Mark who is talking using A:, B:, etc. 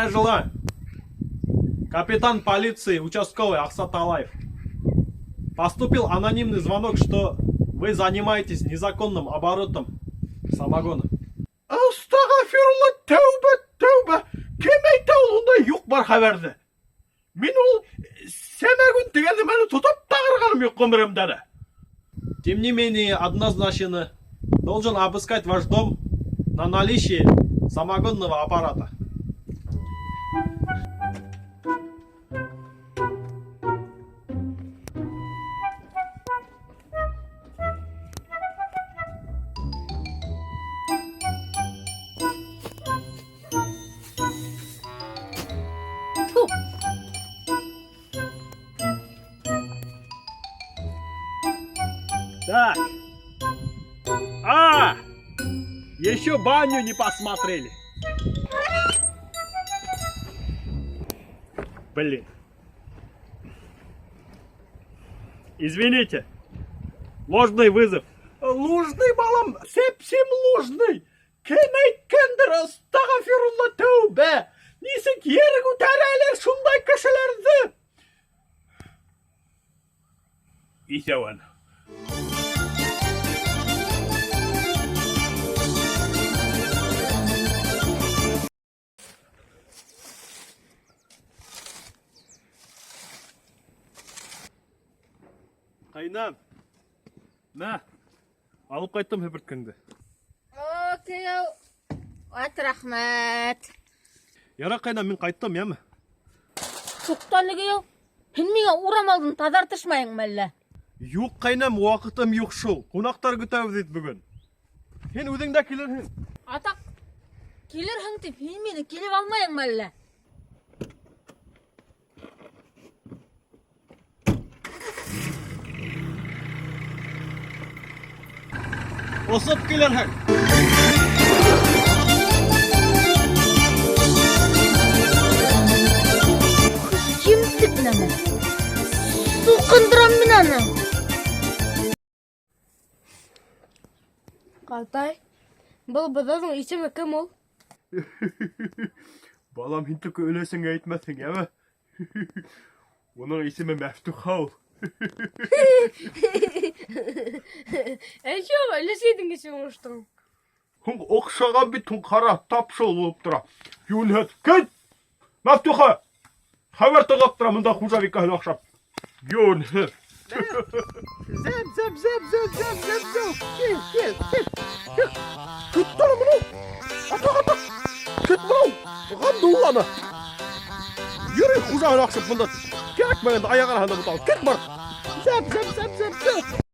A: Доброго желаю. Капитан полиции, участковый Ахсат Алаев. Поступил анонимный звонок, что вы занимаетесь незаконным оборотом самогона.
B: Астағафирулла, тәуба. Кем айтты ол ондай юқ бар хабарды? Мен ол сәмәгүн дегенді мәні тұтап тағырғаным yok қомырымдады.
A: Тем не менее, однозначно должен обыскать ваш дом на наличие самогонного аппарата. Так. Еще баню не посмотрели. Блин. Извините. Ложный вызов.
B: Ложный балам, сепсем ложный. Кем айткандыр, астағафирулла, тәуба. Несік ерігу тәрәлер шундай кішілерді.
A: Исәуән. Қайнам. Мә, алып қайттым хөбірткіңді.
C: Окей, от рахмет.
A: Яра қайнам, мен қайттым, яма.
C: Тоқталығы еу, сен меңа орамалдың тазартышмайың мәлі.
A: Юқ қайнам, уақытым юқ шул. Қонақтар күтәбіз бүгін. Сен өзіңді келерсің.
C: Атақ, келерсің деп, сен мені келіп алмайың мәлі.
A: Осып келерсің.
C: Кемтік нәмі. Су қындырам мен аны. Қалтай, бұл бұдадың есімі кім ол?
A: Балам, сен түкі өлесің әйтмәсің, яма. Оның есімі Мәфтуха ол.
C: Әйші, өлесейдің есімі ұштың.
B: Оқшаған бит қара тапшыл болып тұра. Юнет, кет! Мәфтуха! Хабар тығып тұра, мұнда хужавикасын ақшап. Юнет! Зәп. Кел. Күт тұра мұну! Ата. Күт мұну! Ғанды ұланы! Юрий хужавикасын ақшап мұнда. Керек мәгенді аяғар ханда бұтал. Кет бар! Зәп.